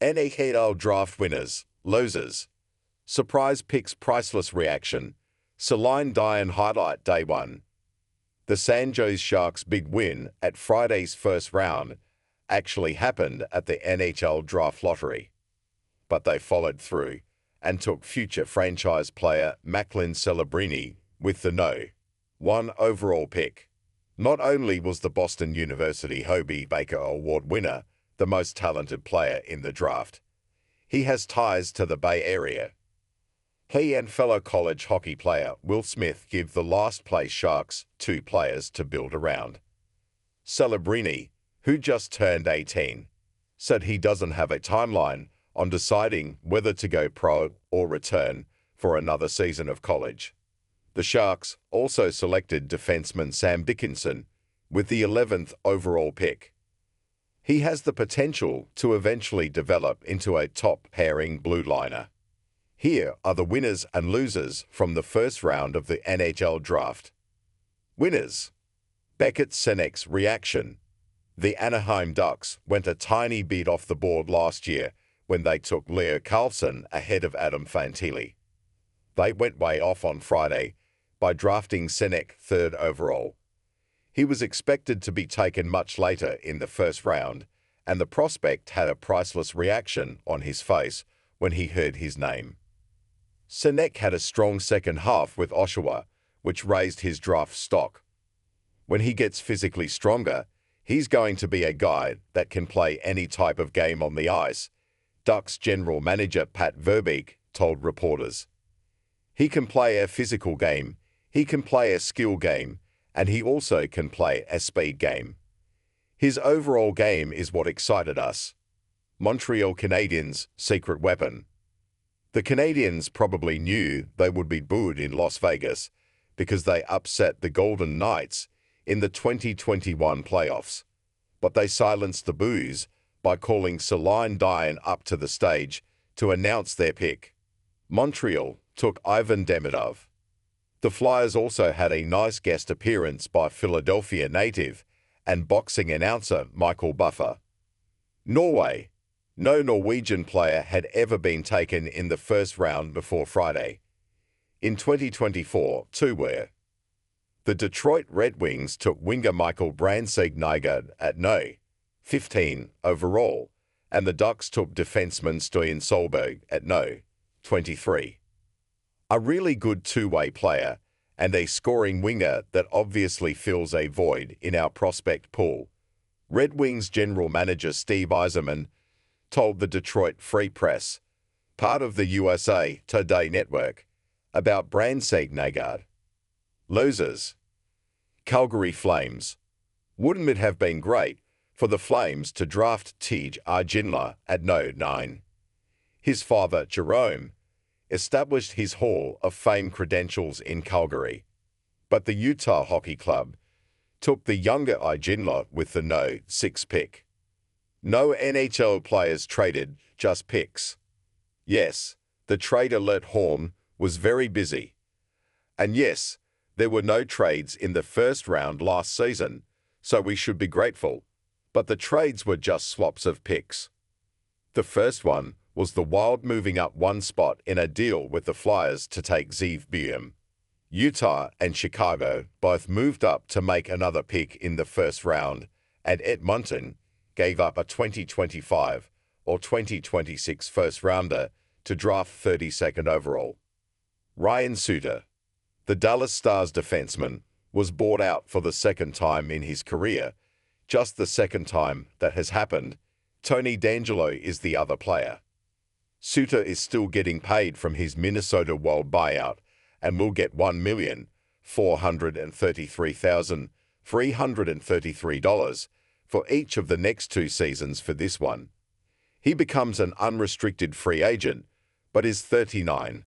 NHL draft winners, losers. Surprise picks priceless reaction. Celine Dion highlight day 1. The San Jose Sharks' big win at Friday's first round actually happened at the NHL draft lottery. But they followed through and took future franchise player Macklin Celebrini with the No. 1 overall pick. Not only was the Boston University Hobey Baker Award winner the most talented player in the draft, he has ties to the Bay Area. He and fellow college hockey player Will Smith give the last-place Sharks 2 players to build around. Celebrini, who just turned 18, said he doesn't have a timeline on deciding whether to go pro or return for another season of college. The Sharks also selected defenseman Sam Dickinson with the 11th overall pick. He has the potential to eventually develop into a top-pairing blue liner. Here are the winners and losers from the first round of the NHL draft. Winners. Beckett Senek's reaction. The Anaheim Ducks went a tiny bit off the board last year when they took Leo Carlsson ahead of Adam Fantilli. They went way off on Friday by drafting Senek 3rd overall. He was expected to be taken much later in the first round, and the prospect had a priceless reaction on his face when he heard his name. Senek had a strong second half with Oshawa, which raised his draft stock. When he gets physically stronger, he's going to be a guy that can play any type of game on the ice, Ducks general manager Pat Verbeek told reporters. He can play a physical game, he can play a skill game, and he also can play a speed game. His overall game is what excited us. Montreal Canadiens' secret weapon. The Canadiens probably knew they would be booed in Las Vegas because they upset the Golden Knights in the 2021 playoffs, but they silenced the boos by calling Celine Dion up to the stage to announce their pick. Montreal took Ivan Demidov. The Flyers also had a nice guest appearance by Philadelphia native and boxing announcer Michael Buffer. Norway. No Norwegian player had ever been taken in the first round before Friday. In 2024, 2 were. The Detroit Red Wings took winger Michael Brandseid-Nygaard at No. 15 overall, and the Ducks took defenseman Stoyan Solberg at No. 23. A really good two-way player and a scoring winger that obviously fills a void in our prospect pool, Red Wings general manager Steve Yzerman told the Detroit Free Press, part of the USA Today network, about Brandseid-Nygaard. Losers. Calgary Flames. Wouldn't it have been great for the Flames to draft Tej Arginla at No. 9? His father, Jerome, established his Hall of Fame credentials in Calgary, but the Utah Hockey Club took the younger Arginla with the No. 6 pick. No NHL players traded, just picks. Yes, the trade alert horn was very busy. And yes, there were no trades in the first round last season, so we should be grateful. But the trades were just swaps of picks. The first one was the Wild moving up 1 spot in a deal with the Flyers to take Zeev Buem. Utah and Chicago both moved up to make another pick in the first round, and Edmonton gave up a 2025 or 2026 first-rounder to draft 32nd overall. Ryan Suter, the Dallas Stars defenseman, was bought out for the second time in his career, just the second time that has happened. Tony DeAngelo is the other player. Suter is still getting paid from his Minnesota Wild buyout and will get $1,433,333 for each of the next 2 seasons for this one. He becomes an unrestricted free agent, but is 39.